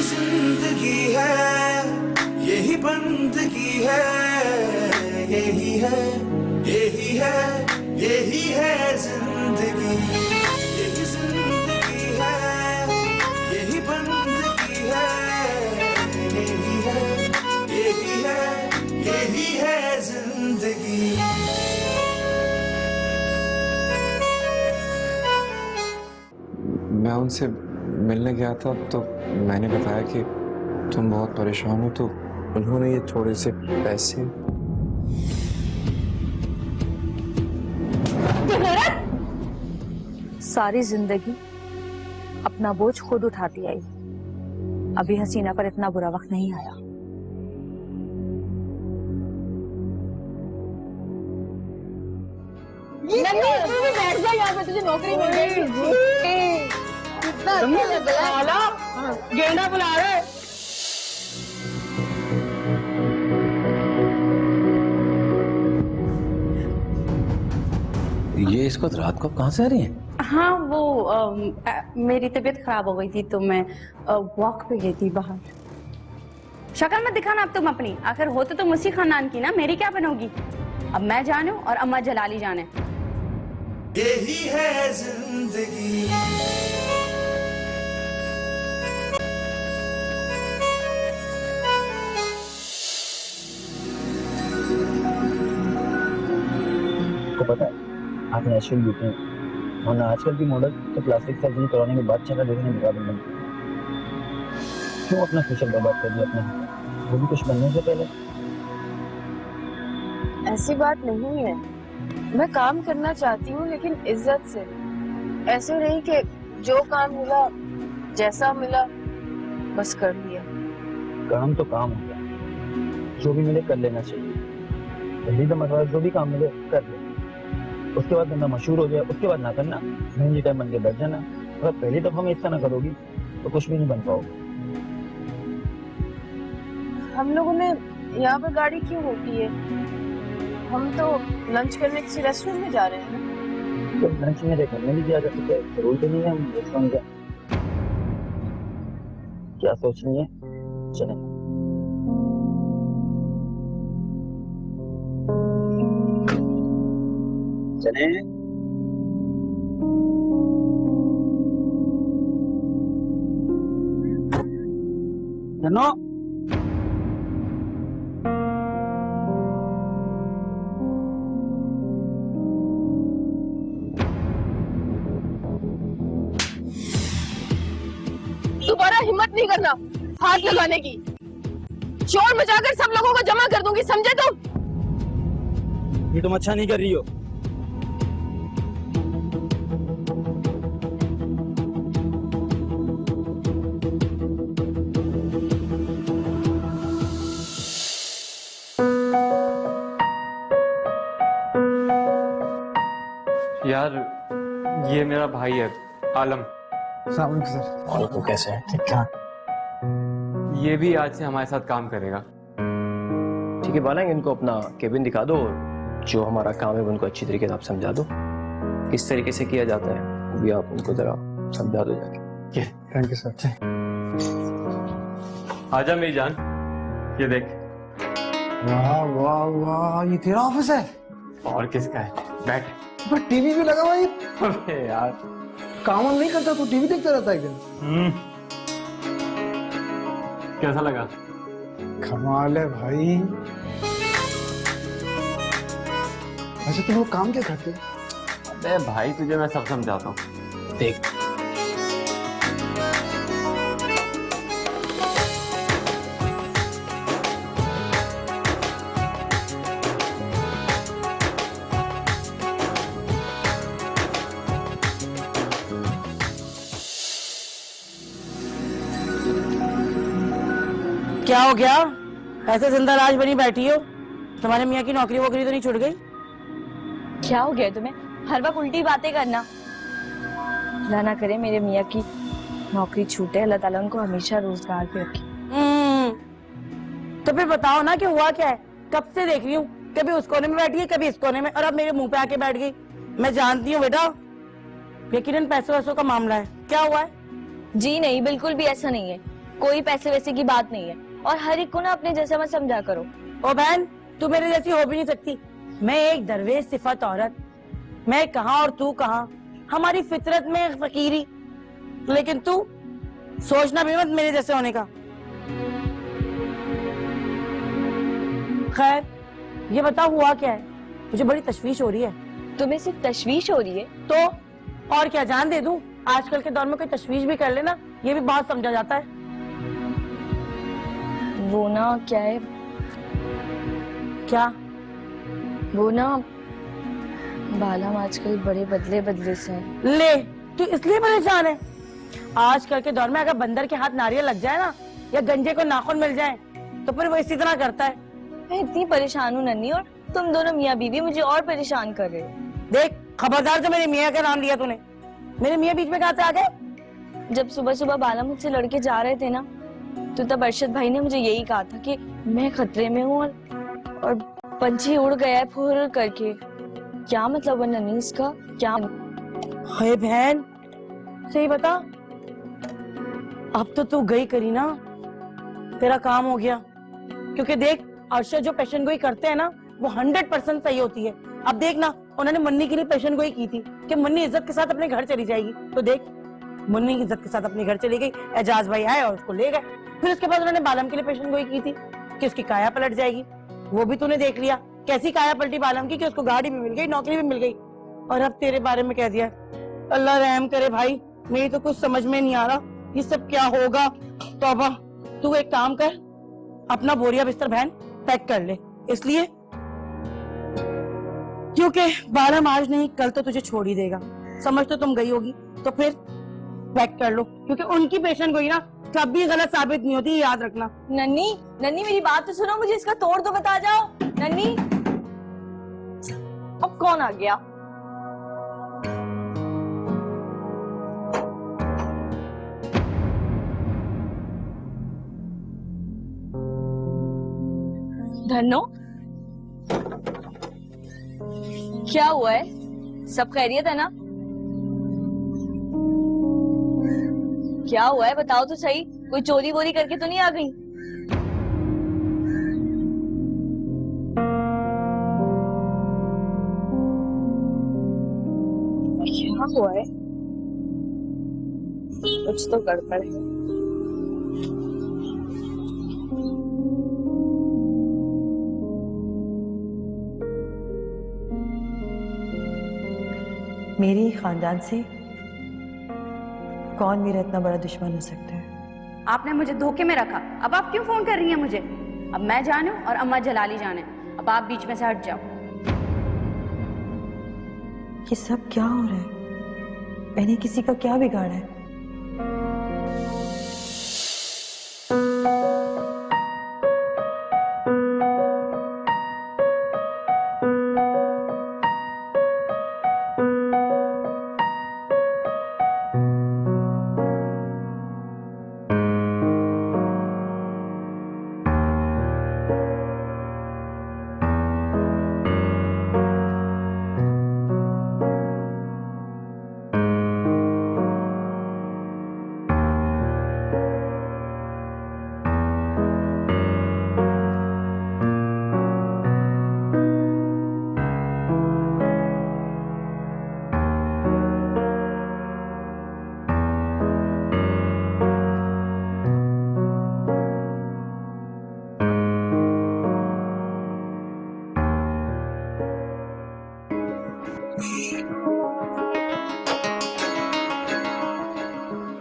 जिंदगी है, यही बंदगी है, यही है, यही है, यही है जिंदगी, यही जिंदगी है, यही बंदगी है, यही है, यही है, यही है जिंदगी। मैं उनसे मिलने गया था तो मैंने बताया कि तुम बहुत परेशान हो, तो उन्होंने ये थोड़े से पैसे। सारी जिंदगी अपना बोझ खुद उठाती आई, अभी हसीना पर इतना बुरा वक्त नहीं आया। बैठ जा यहाँ पे, तुझे नौकरी मिल गई। गेंडा बुला रहे। ये इसको रात को कहाँ से आ रही है? हाँ वो मेरी तबीयत खराब हो गई थी तो मैं वॉक पे गई थी बाहर। शक्ल मत दिखाना अब तुम अपनी, आखिर होते तो मुसी खानदान की ना, मेरी क्या बनोगी? अब मैं जानू और अम्मा जलाली जाने। यही है जिंदगी। को पता है आप नेचुरल ब्यूटी हैं, और आजकल की मॉडल तो प्लास्टिक सर्जरी कराने के बाद चेहरा देखने में बर्बाद बनती है। क्यों अपना फ्यूचर बर्बाद कर दिया अपना, वो भी कुछ बनने से पहले? ऐसी बात नहीं है, मैं काम करना चाहती हूँ लेकिन इज्जत से, ऐसे नहीं कि जो काम मिला जैसा मिला बस कर लिया। काम तो काम हो गया, जो भी मिले कर लेना चाहिए। पहली तो मतलब जो भी काम मिले कर ले, उसके बाद बंदा मशहूर हो जाए उसके बाद ना करना, मेहंदी टाइम बन के बैठ जाना। अगर पहली दफा में इतना ना करोगी तो कुछ भी नहीं बन पाओगे। हम लोगों ने यहाँ पर गाड़ी क्यों रोकी है? हम तो लंच करने किसी रेस्टोरेंट में जा रहे हैं ना। तो लंच मेरे घर में भी किया जा सकता है, जरूर तो नहीं है हम रेस्टोरेंट का। क्या सोच रही है? चले चले। नो दोबारा हिम्मत नहीं करना हाथ लगाने की, शोर मचाकर सब लोगों को जमा कर दूंगी, समझे तुम? ये तुम अच्छा नहीं कर रही हो। यार ये मेरा भाई है आलम। सर। और तो कैसे है? ठीक ठाक। ये भी आज से हमारे साथ काम करेगा। ठीक है बालक, इनको अपना केबिन दिखा दो और जो हमारा काम है उनको अच्छी तरीके से आप समझा दो, किस तरीके से किया जाता है वो भी आप उनको जरा समझा दो जाके। Thank you sir. आजा मेरी जान, ये देख। वाह वाह वाह, ये तेरा ऑफिस है? और किसका है? बैठ। पर टीवी भी लगा हुआ है। अबे यार काम नहीं करता तू, टीवी देखता रहता है क्या? कैसा लगा? कमाल है भाई। अच्छा तुम लोग काम क्या करते हो? अबे भाई तुझे मैं सब समझाता हूँ, देख। क्या हो गया? ऐसे जिंदा लाश बनी बैठी हो? तुम्हारे मियाँ की नौकरी वोकरी तो नहीं छूट गई? क्या हो गया तुम्हें? हर वक्त उल्टी बातें करना। अल्लाह ना करे मेरे मियाँ की नौकरी छूटे, अल्लाह ताला उनको हमेशा रोजगार पे रखे। तो फिर बताओ ना कि हुआ क्या है? कब से देख रही हूँ, कभी उस कोने में बैठी है कभी इस कोने में, और अब मेरे मुंह पे आके बैठ गई। मैं जानती हूँ बेटा, यकीनन पैसों वैसों का मामला है। क्या हुआ है? जी नहीं, बिल्कुल भी ऐसा नहीं है। कोई पैसे वैसे की बात नहीं है, और हर एक को ना अपने जैसा मत समझा करो। ओ बहन, तू मेरे जैसी हो भी नहीं सकती। मैं एक दरवेश सिफत औरत, मैं कहाँ और तू कहाँ, हमारी फितरत में फकीरी। लेकिन तू सोचना भी मत मेरे जैसे होने का। खैर, ये बता हुआ क्या है? मुझे बड़ी तशवीश हो रही है। तुम्हें सिर्फ तशवीश हो रही है? तो और क्या, जान दे दूं? आजकल के दौर में कोई तशवीश भी कर लेना, ये भी बहुत समझा जाता है। वो ना क्या है, क्या? वो ना बालम आजकल बड़े बदले बदले से हैं। ले, तू इसलिए परेशान है? आजकल के दौर में अगर बंदर के हाथ नारियल लग जाए ना, या गंजे को नाखून मिल जाए, तो फिर वो इसी तरह करता है। मैं इतनी परेशान हूँ नन्ही, और तुम दोनों मियाँ बीवी मुझे और परेशान कर रहे हो। देख, खबरदार से मेरे मियाँ का नाम लिया तूने। मेरे मियाँ बीच में कहाँ से आ गए? जब सुबह सुबह बालम मुझसे लड़के जा रहे थे ना, तो तब अरशद भाई ने मुझे यही कहा था कि मैं खतरे में हूँ, और पंछी उड़ गया है फुर करके। क्या मतलब है नन्ही इसका? क्या? हे बहन, सही बता। अब तो तू गई करी ना, तेरा काम हो गया। क्योंकि देख, अरशद जो पेशन गोई करते हैं ना, वो 100% सही होती है। अब देख ना, उन्होंने मुन्नी के लिए पेशन गोई की थी कि मुन्नी इज्जत के साथ अपने घर चली जाएगी। तो देख, मुन्नी की इज्जत के साथ अपने घर चली गई, एजाज भाई आए और उसको ले गए। फिर उसके बाद उन्होंने बालम के लिए पेशन गोई की थी कि उसकी काया पलट जाएगी। वो भी तूने देख लिया, कैसी काया पलटी बालम की, कि उसको गाड़ी भी मिल गई, नौकरी भी मिल गई, और अब तेरे बारे में कह दिया। अल्लाह रहम करे भाई, मेरी तो कुछ समझ में नहीं आ रहा, ये सब क्या होगा। तौबा, तू एक काम कर, अपना बोरिया बिस्तर बहन पैक कर ले, इसलिए क्योंकि बालम आज नहीं कल तो तुझे छोड़ ही देगा। समझ तो तुम गई होगी, तो फिर पैक कर लो, क्योंकि उनकी पेशेंट गोई ना कभी गलत साबित नहीं होती, याद रखना। नन्ही, नन्ही मेरी बात तो सुनो, मुझे इसका तोड़ तो बता जाओ। नन्ही, अब कौन आ गया? धन्नो, क्या हुआ है? सब खैरियत है ना? क्या हुआ है बताओ तो सही, कोई चोरी वोरी करके तो नहीं आ गई? क्या हुआ है? कुछ तो गड़बड़ है। मेरी खानदान से कौन मेरा इतना बड़ा दुश्मन हो सकता है? आपने मुझे धोखे में रखा, अब आप क्यों फोन कर रही हैं मुझे? अब मैं जानूं और अम्मा जलाली जाने, अब आप बीच में से हट जाओ। ये सब क्या हो रहा है? मैंने किसी का क्या बिगाड़ा है?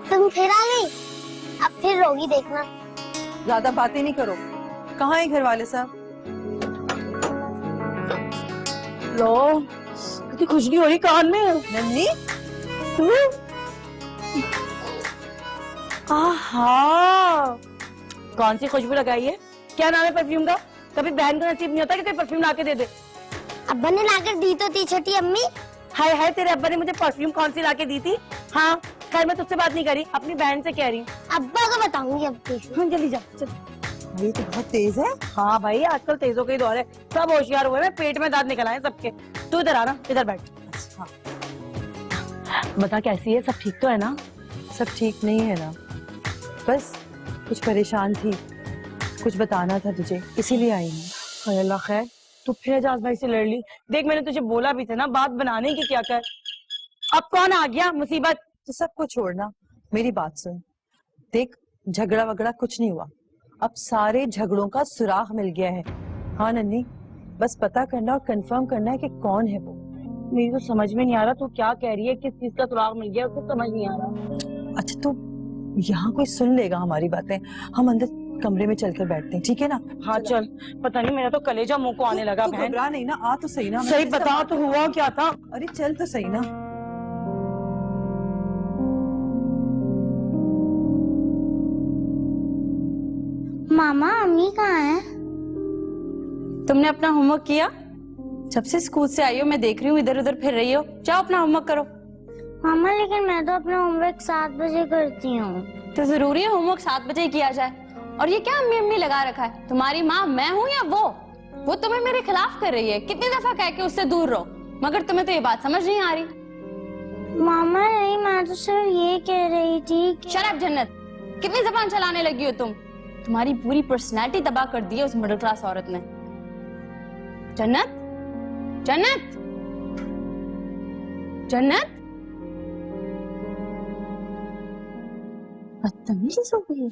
तुम फिर आ गई, अब फिर रोगी देखना। ज्यादा बातें नहीं करो। कहाँ है घर वाले साहब? लो, कितनी खुशबू हो रही कान में। नन्नी, आहा, कौन सी खुशबू लगाई है? क्या नाम है परफ्यूम का? कभी बहन को नसीब नहीं होता कि कोई परफ्यूम ला के दे दे। अब्बा ने लाकर दी तो थी छोटी अम्मी। हाय हाय, तेरे अब्बा ने मुझे परफ्यूम कौन सी ला के दी थी? हाँ, खैर मैं तुझसे बात नहीं करी, अपनी बहन से कह रही हूँ। अब्बा को बताऊंगी अब कैसे। हाँ, जल्दी जा चल। ये तो बहुत तेज है। हाँ भाई, आजकल तेजों का ही दौर है, सब होशियार हुए हैं, पेट में दांत निकल आए सबके। तू इधर आना, इधर बैठ। अच्छा, बता कैसी है, सब ठीक तो है ना? सब ठीक नहीं है ना, बस कुछ परेशान थी, कुछ बताना था तुझे, इसीलिए आई हूँ। हाय अल्लाह खैर, तू फिर एजाज भाई से लड़ ली। देख मैंने तुझे बोला भी था ना बात बनाने की क्या कर। अब कौन आ गया मुसीबत? तो सबको छोड़ना, मेरी बात सुन। देख झगड़ा वगड़ा कुछ नहीं हुआ, अब सारे झगड़ों का सुराग मिल गया है। हाँ नन्ही, बस पता करना और कंफर्म करना है कि कौन है वो। मेरी तो समझ में नहीं आ रहा तू क्या कह रही है, किस चीज का सुराग मिल गया कुछ समझ नहीं आ रहा। अच्छा तो यहाँ कोई सुन लेगा हमारी बातें, हम अंदर कमरे में चलकर बैठते हैं, ठीक है ना? हाँ चल। पता नहीं मेरा तो कलेजा मुंह को आने लगा। बहन घबरा नहीं ना, आ तो सही ना। सही बता तो हुआ क्या था? अरे चल तो सही ना। मामा अम्मी कहाँ है? तुमने अपना होमवर्क किया? जब से स्कूल से आई हो मैं देख रही हूँ इधर उधर फिर रही हो। जाओ अपना होमवर्क करो। मामा लेकिन मैं तो अपना होमवर्क 7 बजे करती हूँ। तो जरूरी है होमवर्क 7 बजे ही किया जाए? और ये क्या अम्मी अम्मी लगा रखा है? तुम्हारी माँ मैं हूँ या वो तुम्हें मेरे खिलाफ कर रही है। कितनी दफा कह के उससे दूर रहो, मगर तुम्हें तो ये बात समझ नहीं आ रही। मामा नहीं, मैं तो सिर्फ ये कह रही थी। शट अप जन्नत, कितनी जबान चलाने लगी हो तुम? तुम्हारी पूरी पर्सनैलिटी तबाह कर दी है उस मिडिल क्लास औरत ने। जन्नत, जन्नत, जन्नत, बदतमीज हो गई।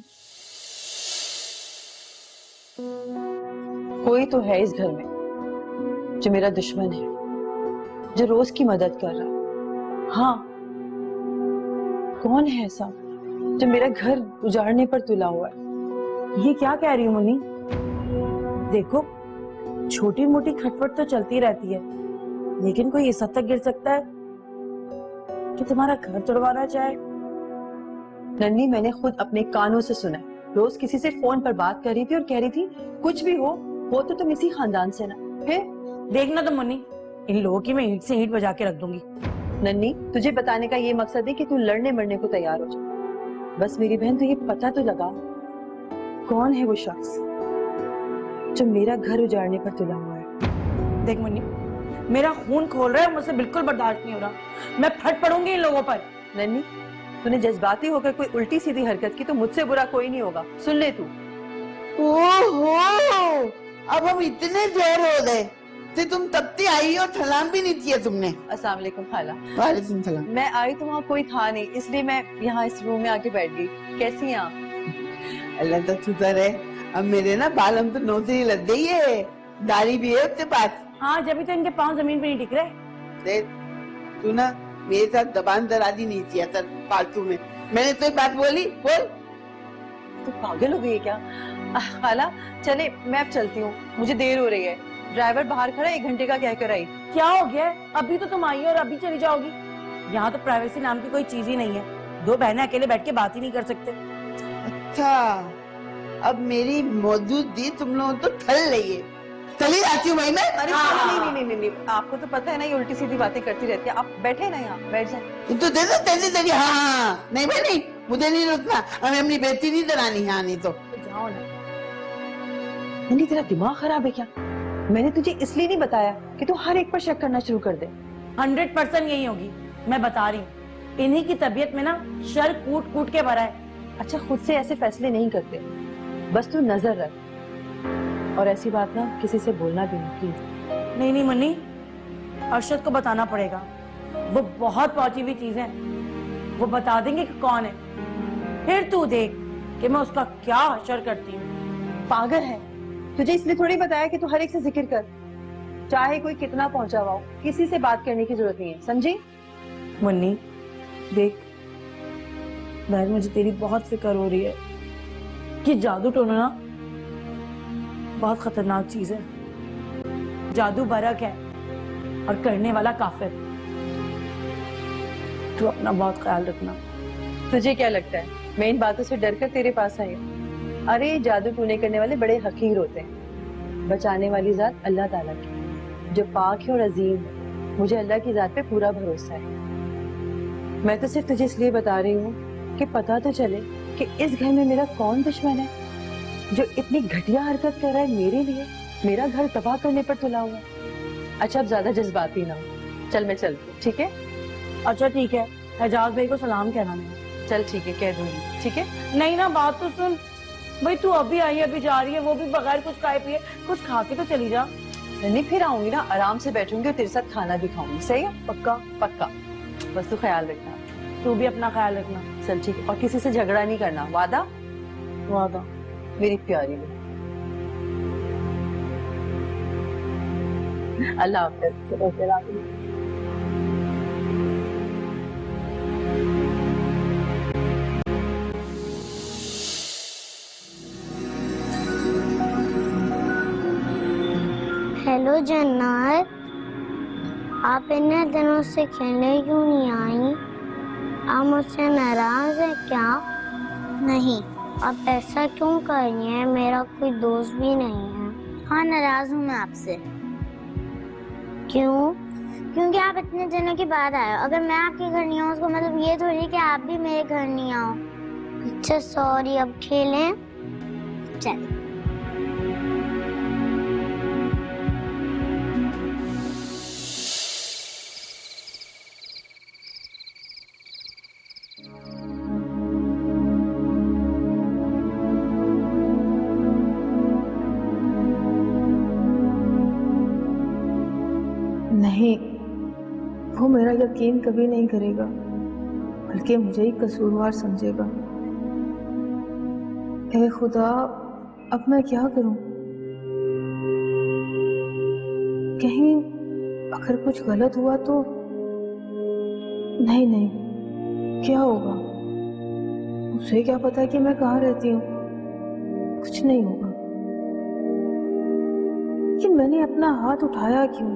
कोई तो है इस घर में जो मेरा दुश्मन है, जो रोज की मदद कर रहा है। हाँ, कौन है ऐसा जो मेरा घर उजाड़ने पर तुला हुआ है? ये क्या कह रही हूँ मुन्नी? देखो छोटी मोटी खटपट तो चलती रहती है, लेकिन कोई इस हद तक गिर सकता है कि तुम्हारा घर तोड़वाना चाहे? नन्ही, मैंने खुद अपने कानों से सुना है। रोज किसी से फोन पर बात कर रही थी और कह रही थी कुछ भी हो तो तुम इसी खानदान से ना। फिर देखना तो मुन्नी, इन लोगों की मैं ईंट से ईंट बजा के रख दूंगी। नन्ही, तुझे बताने का ये मकसद है कि तू लड़ने मरने को तैयार हो जाए। बस मेरी बहन, तो ये पता तो लगा कौन है वो शख्स जो मेरा घर उजाड़ने पर तुला हुआ है। देख मुन्नी, मेरा खून खोल रहा है, मुझसे बिल्कुल बर्दाश्त नहीं हो रहा। मैं फट पड़ूंगी इन लोगों पर। नन्ही, तूने जज्बाती होकर कोई उल्टी सीधी हरकत की तो मुझसे बुरा कोई नहीं होगा, सुन ले तू। ओहो, अब हम इतने देर हो गए तो तुम तब से आई और सलाम भी नहीं किया तुमने। अस्सलाम वालेकुम खाला। वालेकुम सलाम। मैं आई तो वहाँ कोई था नहीं, इसलिए मैं यहाँ इस रूम में आके बैठ गई। कैसी हैं आप? अल्लाह तो शुक्र है, अब मेरे ना बाल हम तो नौसे ही लग गई है, दाढ़ी भी है उसके पास। हाँ, जब तो इनके पाँव जमीन पे नहीं टिक रहे। देख तू ना मेरे साथ जबान दराजी नहीं किया सर फालतू में। मैंने तो एक बात बोली, बोल। तो पागल हो गई है क्या? खाला चले, मैं अब चलती हूँ, मुझे देर हो रही है। ड्राइवर बाहर खड़ा 1 घंटे का कहकर आई। क्या हो गया है? अभी तो तुम आई हो और अभी चली जाओगी? यहाँ तो प्राइवेसी नाम की कोई चीज ही नहीं है। 2 बहनें अकेले बैठ के बात ही नहीं कर सकते। अच्छा, अब मेरी मौजूदगी तुम लोगों तो थल रही है। चली जाती हूँ भाई मैं। अरे नहीं, आपको तो पता है ना ये उल्टी सीधी बातें करती रहती है। आप बैठे ना यहाँ, बैठ जाए। तो दे दो तेजी तेजी। हाँ नहीं भाई नहीं, मुझे नहीं रुकना, हमें अपनी बेइज्जती नहीं करानी। हाँ नहीं तो जाओ ना। नन्ही, तेरा दिमाग खराब है क्या? मैंने तुझे इसलिए नहीं बताया कि तू हर एक पर शक करना शुरू कर दे। 100% यही होगी, मैं बता रही हूँ। इन्हीं की तबीयत में ना शर कूट कूट के भरा है। अच्छा, खुद से ऐसे फैसले नहीं करते, बस तू नजर रख। और ऐसी बात ना किसी से बोलना भी नहीं, प्लीज। नहीं मुन्नी, अरशद को बताना पड़ेगा। वो बहुत पहुंची हुई चीज है, वो बता देंगे कि कौन है। फिर तू देख कि मैं उसका क्या हशर करती हूँ। पागल है, तुझे इसलिए थोड़ी बताया कि तू हर एक से जिक्र कर, चाहे कोई कितना पहुंचा हुआ हो। किसी से बात करने की जरूरत नहीं है, समझी? मुन्नी देख, बहन मुझे तेरी बहुत फिक्र हो रही है कि जादू टोना ना बहुत खतरनाक चीज है। जादू बरक है और करने वाला काफिर। तू अपना बहुत ख्याल रखना। तुझे क्या लगता है मैं इन बातों से डर कर तेरे पास आई? अरे जादू टूने करने वाले बड़े हकीर होते हैं, बचाने वाली जात अल्लाह ताला की जो पाक है और अजीम है। मुझे अल्लाह की जात पे पूरा भरोसा है। मैं तो सिर्फ तुझे इसलिए बता रही हूँ कि पता तो चले कि इस घर में मेरा कौन दुश्मन है जो इतनी घटिया हरकत कर रहा है मेरे लिए, मेरा घर तबाह करने पर तुला हुआ है। अच्छा, अब ज्यादा जज्बाती ना हो, चल मैं चलती हूँ, ठीक है? अच्छा ठीक है, एजाज भाई को सलाम कहना है। चल ठीक है, कह दूंगी, ठीक है? नहीं ना, बात तो सुन। भाई तू अभी आई अभी जा रही है, वो भी बगैर कुछ खाए पिए, कुछ खा के तो चली जा। नहीं फिर आऊंगी ना, आराम से बैठूंगी और तेरे साथ खाना भी खाऊंगी, सही है? पक्का? पक्का। बस तू ख्याल रखना। तू भी अपना ख्याल रखना। चल ठीक है, और किसी से झगड़ा नहीं करना, वादा? वादा। मेरी प्यारी बहन। अल्लाह हाफिज़। हेलो जन्नत, आप इतने दिनों से खेलने क्यों नहीं आई? आप मुझसे नाराज है क्या? नहीं, आप ऐसा क्यों कर रही हैं? मेरा कोई दोस्त भी नहीं है। हाँ, नाराज हूँ मैं आपसे। क्यों? क्योंकि आप इतने दिनों के बाद आए हो। अगर मैं आपके घर नहीं आऊँ उसका मतलब ये थोड़ी कि आप भी मेरे घर नहीं आओ। अच्छा सॉरी, अब खेलें? चल। नहीं, वो मेरा यकीन कभी नहीं करेगा, बल्कि मुझे ही कसूरवार समझेगा। ए खुदा, अब मैं क्या करूं? कहीं अगर कुछ गलत हुआ तो? नहीं नहीं, क्या होगा? उसे क्या पता कि मैं कहाँ रहती हूँ? कुछ नहीं होगा। लेकिन मैंने अपना हाथ उठाया क्यों?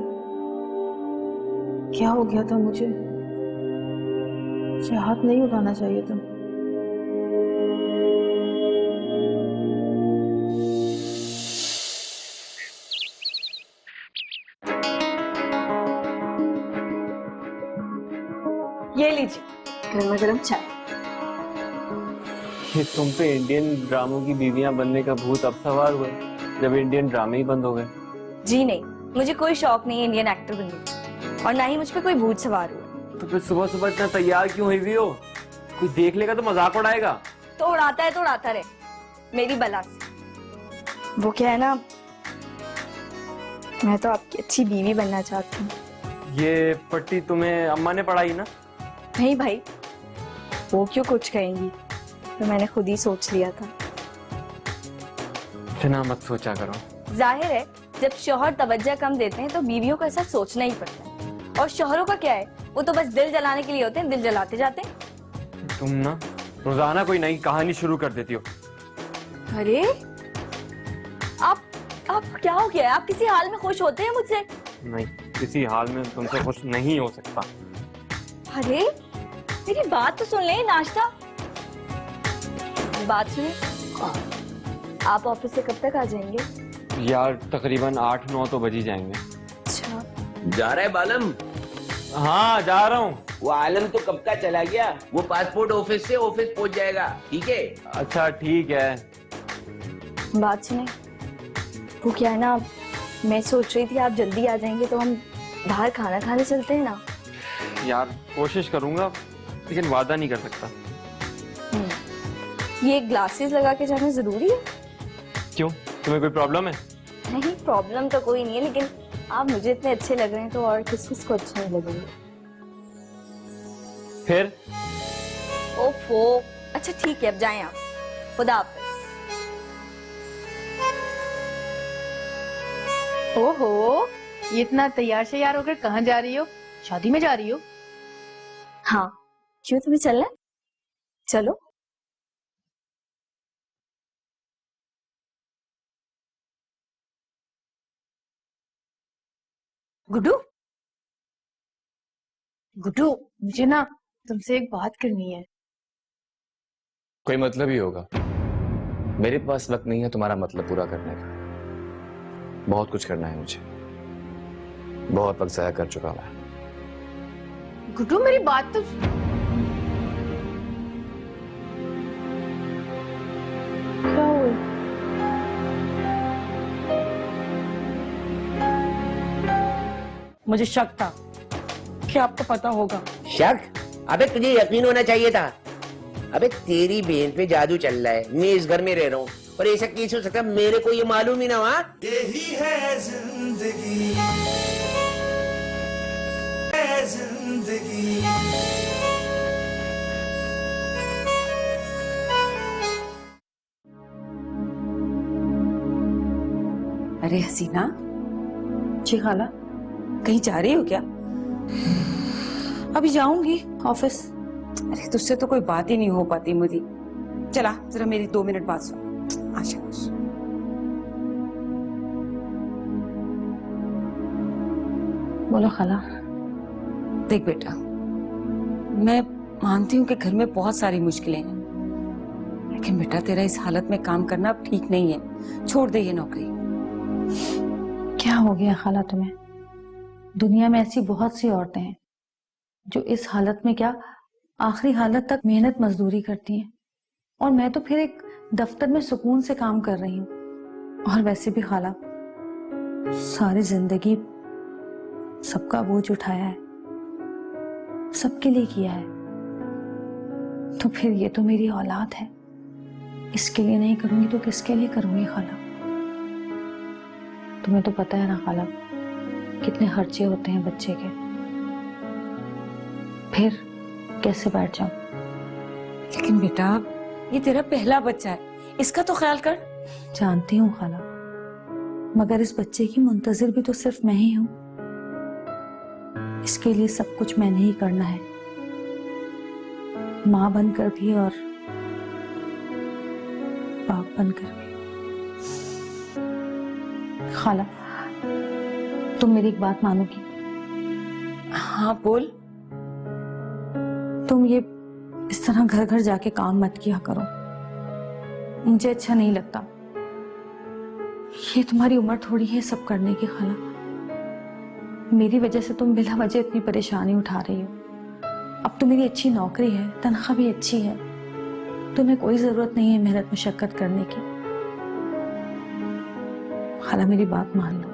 क्या हो गया था मुझे? मुझे हाथ नहीं उठाना चाहिए था। ये लीजिए गर्मा गर्म चाय। ये तुम पे इंडियन ड्रामों की बीवियां बनने का भूत अब सवार हुआ जब इंडियन ड्रामे ही बंद हो गए। जी नहीं, मुझे कोई शौक नहीं है इंडियन एक्टर बनने का, और ना ही मुझ पे कोई भूत सवार हुआ। तो फिर सुबह सुबह इतना तैयार क्यों हुई हो? कोई देख लेगा तो मजाक उड़ाएगा। तो उड़ाता है तो उड़ाता रहे, मेरी बला से। वो क्या है ना, मैं तो आपकी अच्छी बीवी बनना चाहती हूँ। ये पट्टी तुम्हें अम्मा ने पढ़ाई ना? नहीं भाई, वो क्यों कुछ कहेंगी, तो मैंने खुद ही सोच लिया था। इतना मत सोचा करो। जाहिर है जब शौहर तवज्जो कम देते हैं तो बीवियों को ऐसा सोचना ही पड़ता है। और शौहरों का क्या है, वो तो बस दिल जलाने के लिए होते हैं, दिल जलाते जाते हैं। तुम ना रोजाना कोई नई कहानी शुरू कर देती हो। अरे आप क्या हो गया? आप किसी हाल में खुश होते हैं मुझसे? नहीं, किसी हाल में तुमसे खुश नहीं हो सकता। अरे मेरी बात तो सुन ले, नाश्ता बात सुनिए। आप ऑफिस से कब तक आ जाएंगे? यार तकरीबन 8-9 तो बज ही जाएंगे। अच्छा, जा रहा है बालम? हाँ जा रहा हूँ। वो आलम तो कब का चला गया, वो पासपोर्ट ऑफिस से ऑफिस पहुंच जाएगा, ठीक है? अच्छा ठीक है। बात सुने, वो क्या है ना, मैं सोच रही थी आप जल्दी आ जाएंगे तो हम बाहर खाना खाने चलते हैं ना। यार कोशिश करूंगा, लेकिन वादा नहीं कर सकता। ये ग्लासेस लगा के जाना जरूरी है? क्यों, तुम्हें कोई प्रॉब्लम है? नहीं, प्रॉब्लम तो कोई नहीं है, लेकिन आप मुझे इतने अच्छे लग रहे हैं तो और किस को अच्छे नहीं लगेंगे? फिर? ओफो, अच्छा ठीक है, अब जाएं आप। खुदा हाफिज। ओहो, ये इतना तैयार से यार होकर कहाँ जा रही हो? शादी में जा रही हो? हाँ, क्यों तुम्हें चलना है? चलो। गुड्डू, गुड्डू, मुझे ना तुमसे एक बात करनी है। कोई मतलब ही होगा। मेरे पास वक्त नहीं है तुम्हारा मतलब पूरा करने का। बहुत कुछ करना है मुझे, बहुत वक्त ज़ाया कर चुका मैं। गुड्डू मेरी बात तो क्या हुआ? मुझे शक था कि आपको पता होगा। शक? अबे तुझे यकीन होना चाहिए था। अबे तेरी बहन पे जादू चल रहा है, मैं इस घर में रह रहा हूँ और ऐसा कैसे हो सकता है, मेरे को ये मालूम ही ना हुआ। यही है जिंदगी, है जिंदगी। अरे हसीना, जी खाला। कहीं जा रही हो क्या? अभी जाऊंगी ऑफिस। अरे तुझसे तो कोई बात ही नहीं हो पाती मुझे। चला जरा मेरी 2 मिनट बात सुन। आशा बोलो खाला। देख बेटा, मैं मानती हूँ कि घर में बहुत सारी मुश्किलें हैं, लेकिन बेटा तेरा इस हालत में काम करना अब ठीक नहीं है। छोड़ दे ये नौकरी। क्या हो गया खाला तुम्हें? दुनिया में ऐसी बहुत सी औरतें हैं जो इस हालत में क्या आखिरी हालत तक मेहनत मजदूरी करती हैं, और मैं तो फिर एक दफ्तर में सुकून से काम कर रही हूँ। और वैसे भी खाला, सारी जिंदगी सबका बोझ उठाया है, सबके लिए किया है, तो फिर ये तो मेरी औलाद है। इसके लिए नहीं करूंगी तो किसके लिए करूंगी खाला? तुम्हें तो पता है ना खाला, कितने खर्चे होते हैं बच्चे के। फिर कैसे बैठ जाऊं? लेकिन बेटा ये तेरा पहला बच्चा है, इसका तो ख्याल कर। जानती हूँ खाला, मगर इस बच्चे की मुंतजिर भी तो सिर्फ मैं ही हूँ। इसके लिए सब कुछ मैंने ही करना है, माँ बनकर भी और बाप बनकर भी। खाला, तुम मेरी एक बात मानोगी? हाँ बोल। तुम ये इस तरह घर घर जाके काम मत किया करो, मुझे अच्छा नहीं लगता। ये तुम्हारी उम्र थोड़ी है सब करने की खाला। मेरी वजह से तुम बिला वजह इतनी परेशानी उठा रही हो। अब तो मेरी अच्छी नौकरी है, तनख्वाह भी अच्छी है, तुम्हें कोई जरूरत नहीं है मेहनत मशक्कत करने की। खाला मेरी बात मान लो,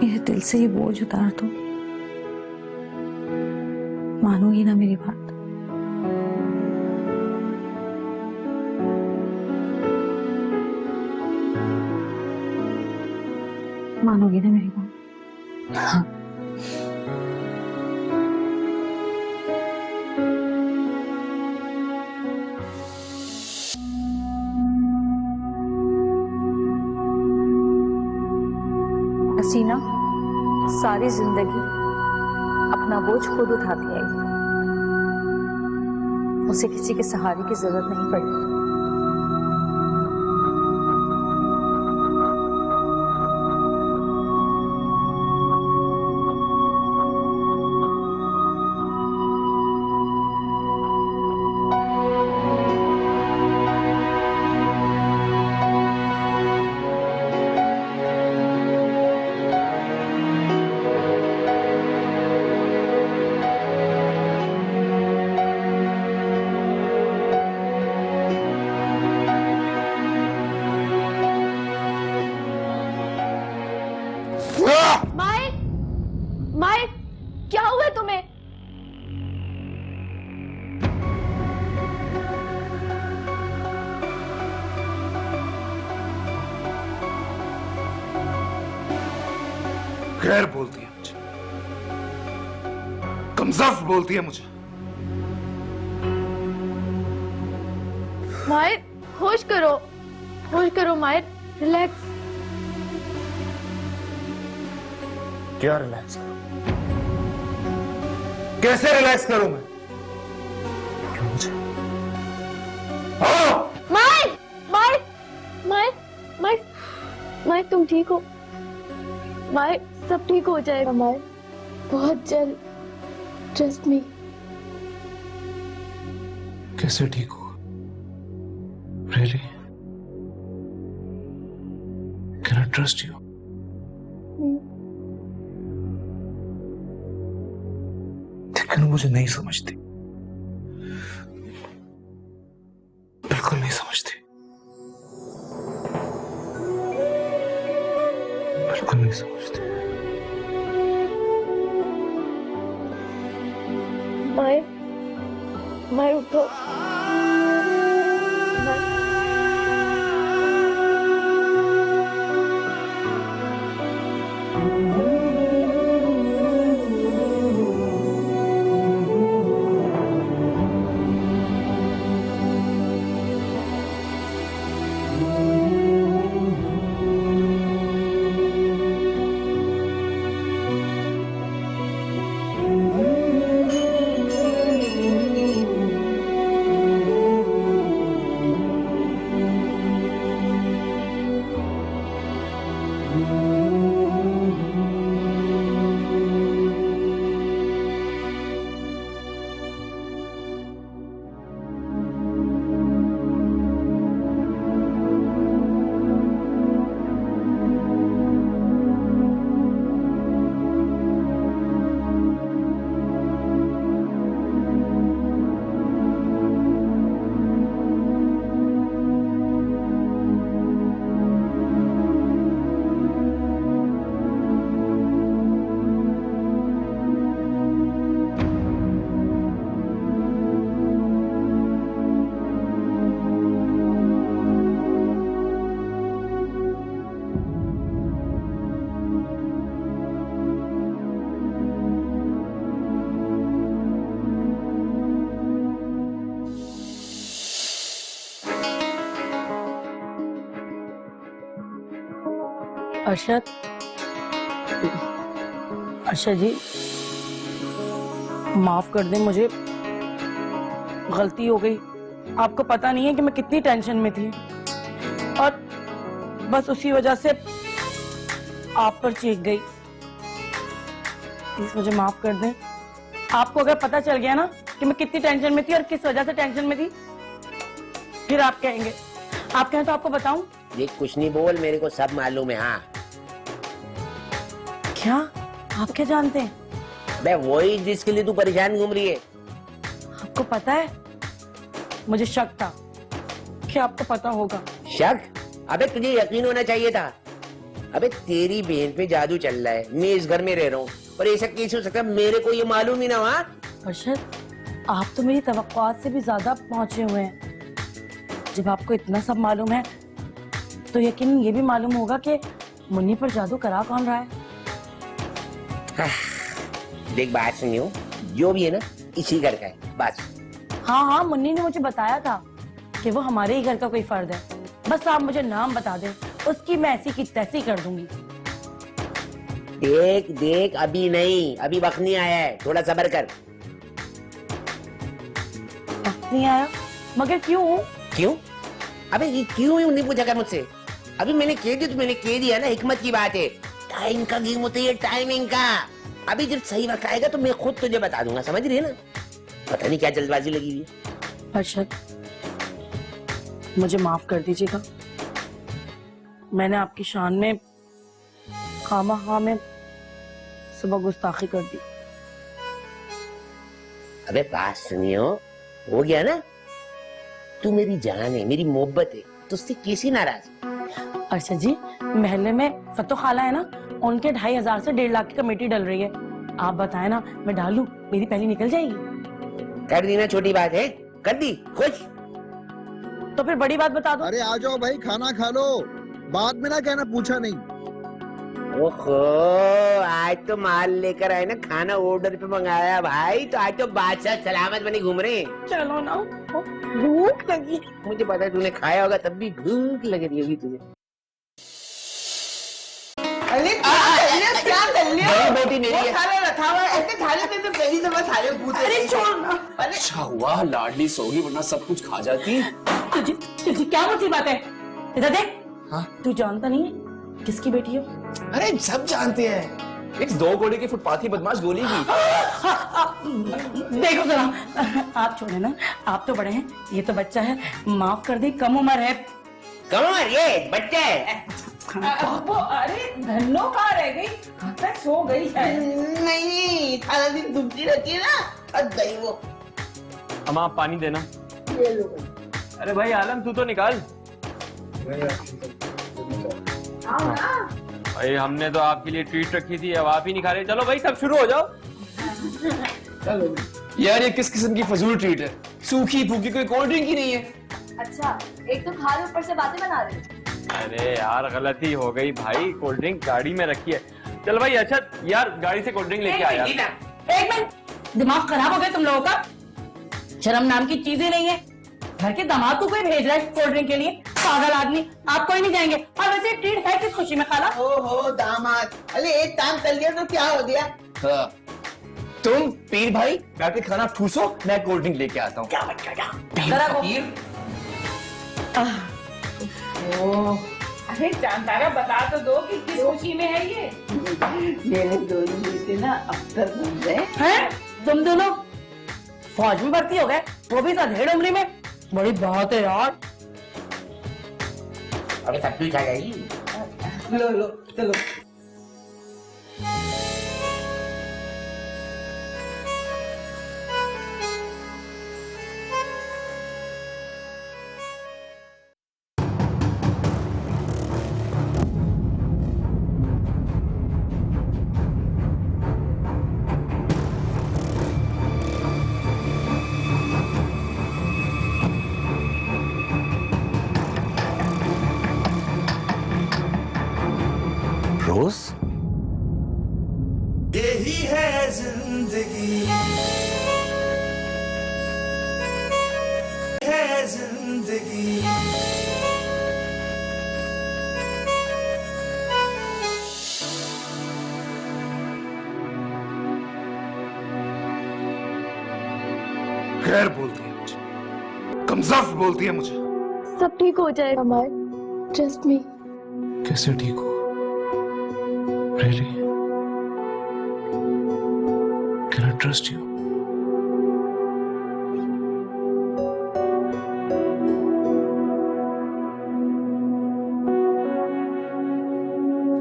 मेरे दिल से ये बोझ उतार दो। मानोगी ना मेरी बात? मानोगी ना मेरी बात? हाँ। हसीना सारी जिंदगी अपना बोझ खुद उठाती आई, उसे किसी के सहारे की जरूरत नहीं पड़ी। माइक, क्या हुआ तुम्हें? खैर बोलती है मुझे, कमजफ बोलती है मुझे। माइक होश करो माइक, रिलैक्स। क्या रिलैक्स करूं? कैसे रिलैक्स करूं मैं? क्यों मुझे? माइक तुम ठीक हो? माइक सब ठीक हो जाएगा माइक, बहुत जल्द, ट्रस्ट मी। कैसे ठीक हो? Really? Can I trust you? लेकिन मुझे नहीं समझती, बिल्कुल नहीं समझती, बिल्कुल नहीं समझती। मैं उठो। अरशद, अरशद जी माफ कर दें, मुझे गलती हो गई। आपको पता नहीं है कि मैं कितनी टेंशन में थी और बस उसी वजह से आप पर चीख गई। प्लीज मुझे माफ कर दें। आपको अगर पता चल गया ना कि मैं कितनी टेंशन में थी और किस वजह से टेंशन में थी, फिर आप कहेंगे। आप कहें तो आपको बताऊं? ये कुछ नहीं बोल, मेरे को सब मालूम है। हाँ क्या आप क्या जानते हैं? बे वही जिसके लिए तू परेशान घूम रही है। आपको पता है, मुझे शक था कि आपको पता होगा। शक? अबे तुझे यकीन होना चाहिए था। अबे तेरी बहन पे जादू चल रहा है, मैं इस घर में रह रहा हूँ और ऐसा कैसे हो सकता है मेरे को ये मालूम ही ना। वहाँ अरशद, आप तो मेरी तवक्कुआत से भी ज्यादा पहुंचे हुए हैं। जब आपको इतना सब मालूम है तो यकीन ये भी मालूम होगा कि मुन्नी पर जादू करा कौन रहा है। देख बात सुनियो, जो भी है ना इसी घर का है बात। हाँ हाँ, मुन्नी ने मुझे बताया था कि वो हमारे ही घर का कोई फर्द है। बस आप मुझे नाम बता दें, उसकी मैं ऐसी की तैसी कर दूंगी। देख देख, अभी नहीं, अभी वक्त नहीं आया है, थोड़ा सब्र कर। वक्त नहीं आया? मगर क्यों? क्यों? अबे ये क्यों नहीं पूछा कर मुझसे। अभी मैंने कह दिया तो मैंने कह दिया ना, हिकमत की बात है। टाइम का गेम होता है, टाइमिंग का। अभी जब सही वक्त आएगा तो मैं खुद तुझे बता दूंगा, समझ रही है ना? पता नहीं क्या जल्दबाजी लगी हुई है। अरशद, मुझे माफ कर दीजिएगा। मैंने आपकी शान में खामखा में सुबह गुस्ताखी कर दी। अबे बात सुनियो, हो गया ना? तू मेरी जान है, मेरी मोहब्बत है, तो उससे कैसी नाराज? अरशद जी, महल्ले में फतो खाला है ना, उनके 2500 से 1.5 लाख की कमेटी डल रही है। आप बताएं ना, मैं डालूं? मेरी पहली निकल जाएगी। कर दी ना, छोटी बात है, कर दी, खुश। तो फिर बड़ी बात बता दो। अरे आ जाओ भाई, खाना खा लो, बाद में ना कहना पूछा नहीं। ओहो, आज तो माल लेकर आए ना, खाना ऑर्डर पे मंगाया भाई, तो आज तो बादशाह सलामत बनी घूम रहे हैं। चलो ना, भूख लगी। मुझे पता है तूने खाया होगा, तब भी भूख लग रही होगी तुझे। अरे क्या कर रही हो? बेटी मेरी है। थाला रखा हुआ है, ऐसे थाले में तो पहली दफा थाले पूछे। अरे छोड़ ना। अच्छा हुआ लाडली सोगी, वरना सब कुछ खा जाती। तुझे क्या मुसीबत है? इधर देख। हाँ? तू जानता नहीं है किसकी बेटी हो? अरे सब जानते हैं, एक 2 गोली की फुटपाथी बदमाश गोली की। देखो जरा, आप छोड़े ना, आप तो बड़े हैं, ये तो बच्चा है। माफ कर दे, कम उम्र है। कम उम्र? ये बच्चा है। वो अरे धन्नो कहाँ रह गई? मैं सो गई शायद। नहीं, सारा दिन दुबती रहती है ना, थक गई वो। अम्मा आप पानी देना। ये लो। अरे भाई आलम तू तो निकाल। भाई हमने तो आपके लिए ट्रीट रखी थी, अब आप ही नहीं खा रहे। चलो भाई सब शुरू हो जाओ। चलो। यार ये किस किस्म की फजूल ट्रीट है? सूखी फूकी कोई कोल्ड ड्रिंक ही नहीं है। अच्छा, एक तो खा रहे ऊपर से बातें बना रहे। अरे यार गलती हो गई भाई, कोल्ड ड्रिंक गाड़ी में रखी है। चल भाई अच्छा यार गाड़ी से कोल्ड ड्रिंक लेके आया। एक मिनट, दिमाग खराब हो गया तुम लोगों का? शर्म नाम की चीजें नहीं है। घर के दामाद को कोई भेज रहा है कोल्ड ड्रिंक के लिए? पागल आदमी, आप कोई नहीं जाएंगे। और वैसे ट्रीट है किस खुशी में खाला? ओहो दामाद, अरे एक काम कर लिया तो क्या हो गया? हाँ। तुम पीर भाई जाके खाना ठूसो, मैं कोल्ड ड्रिंक लेके आता हूँ। क्या अरे जानतारा बता तो दो कि किस खुशी में है ये। मेरे दोनों बेटे ना अफसर बन गए हैं? तुम दोनों फौज में भर्ती हो गए, वो भी अधेड़ उम्री में? बड़ी बात है यार। अबे सब कुछ आ गई। लो लो चलो। रोज यही है जिंदगी, है जिंदगी। खैर बोलती है मुझे, कमजफ बोलती है मुझे। सब ठीक हो जाएगा मायर, ट्रस्ट मी। कैसे ठीक हो? Really? Can I trust you?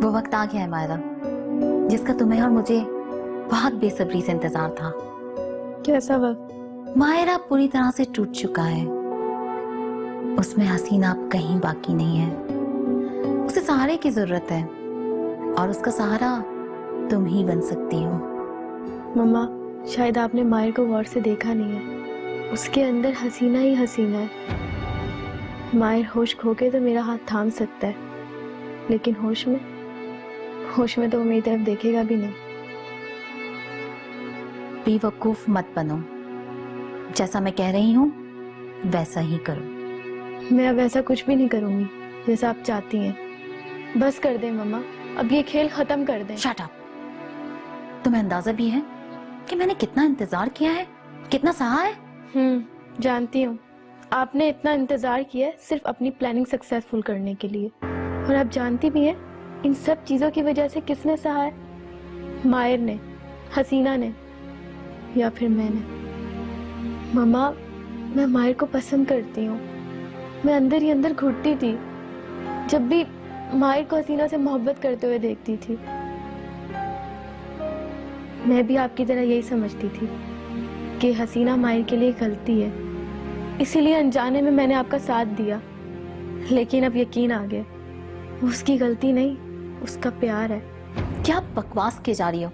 वो वक्त आ गया है मायरा, जिसका तुम्हें और मुझे बहुत बेसब्री से इंतजार था। कैसा वक्त? मायरा पूरी तरह से टूट चुका है। उसमें हसीना अब कहीं बाकी नहीं है। उसे सहारे की जरूरत है और उसका सहारा तुम ही बन सकती हो। मम्मा, शायद आपने मायर को गौर से देखा नहीं है। उसके अंदर हसीना ही हसीना है। मायर होश खो के तो मेरा हाथ थाम सकता है, लेकिन होश में तो वो मेरी तरफ देखेगा भी नहीं। बेवकूफ मत बनो, जैसा मैं कह रही हूँ वैसा ही करो। मैं अब ऐसा कुछ भी नहीं करूंगी जैसा आप चाहती हैं। बस कर दे मम्मा, अब ये खेल खत्म कर दें। Shut up. तुम्हें अंदाजा भी है कि मैंने कितना इंतजार किया है, कितना सहा है? जानती हूँ। आपने इतना इंतजार किया है सिर्फ अपनी प्लानिंग सक्सेसफुल करने के लिए, और आप जानती भी हैं इन सब चीजों की वजह से किसने सहा है? मायर ने, हसीना ने, या फिर मैंने? मम्मा, मैं मायर को पसंद करती हूँ। मैं अंदर ही अंदर घुटती थी जब भी मायर को हसीना से मोहब्बत करते हुए देखती थी। मैं भी आपकी तरह यही समझती थी कि हसीना मायर के लिए गलती है, इसीलिए अनजाने में मैंने आपका साथ दिया। लेकिन अब यकीन आ गया, वो उसकी गलती नहीं, उसका प्यार है। क्या बकवास के जा रही हो?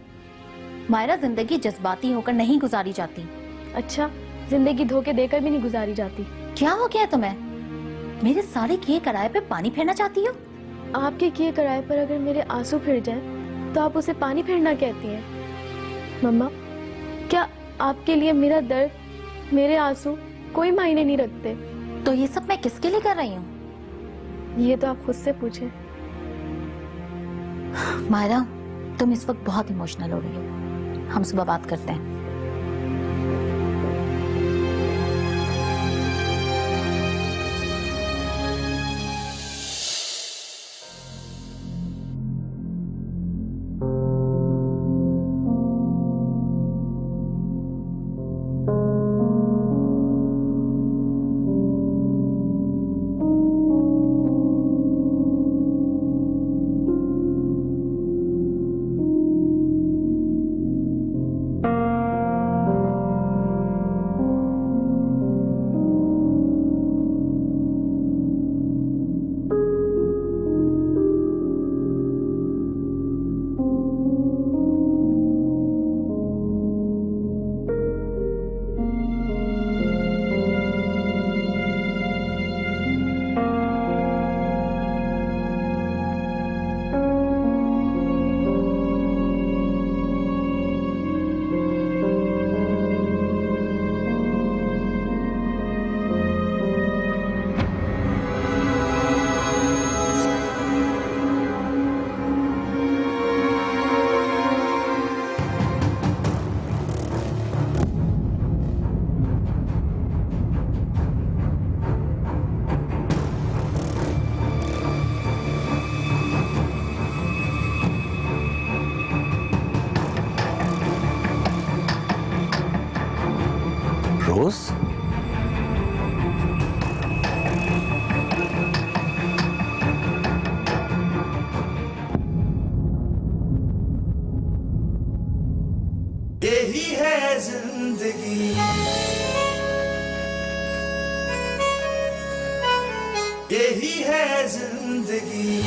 मायरा, जिंदगी जज्बाती होकर नहीं गुजारी जाती। अच्छा, जिंदगी धोखे देकर भी नहीं गुजारी जाती। क्या हो गया तुम्हें? मेरे सारे किए कराए पे पानी फेरना चाहती हो? आपके किए कराए पर अगर मेरे आंसू फिर जाएं, तो आप उसे पानी फेरना कहती हैं। मम्मा, क्या आपके लिए मेरा दर्द, मेरे आंसू कोई मायने नहीं रखते? तो ये सब मैं किसके लिए कर रही हूँ? ये तो आप खुद से पूछें। मायरा, तुम इस वक्त बहुत इमोशनल हो रही हो। हम सुबह बात करते हैं। यही है जिंदगी।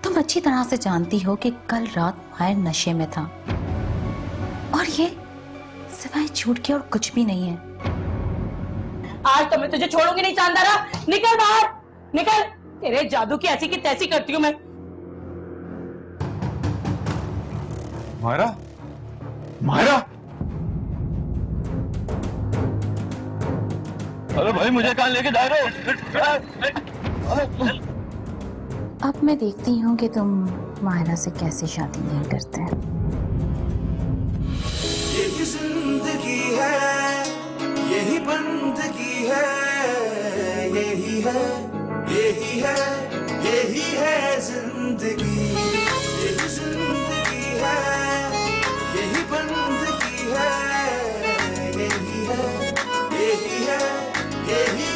तुम अच्छी तरह से जानती हो कि कल रात माहिर नशे में था और ये सिवाय झूठ के और कुछ भी नहीं है। आज तो मैं तुझे छोड़ूंगी नहीं चांदारा, निकल बाहर, निकल। तेरे जादू की ऐसी की तैसी करती हूँ मैं। मायरा, मायरा, अरे भाई मुझे कहाँ लेके जा रहे हो? अब मैं देखती हूँ कि तुम माहिरा से कैसे शादी नहीं करते। यही जिंदगी है, यही बंदगी है, यही है, यही है, यही है जिंदगी। यही जिंदगी है, यही बंदगी है, यही है, यही है, यही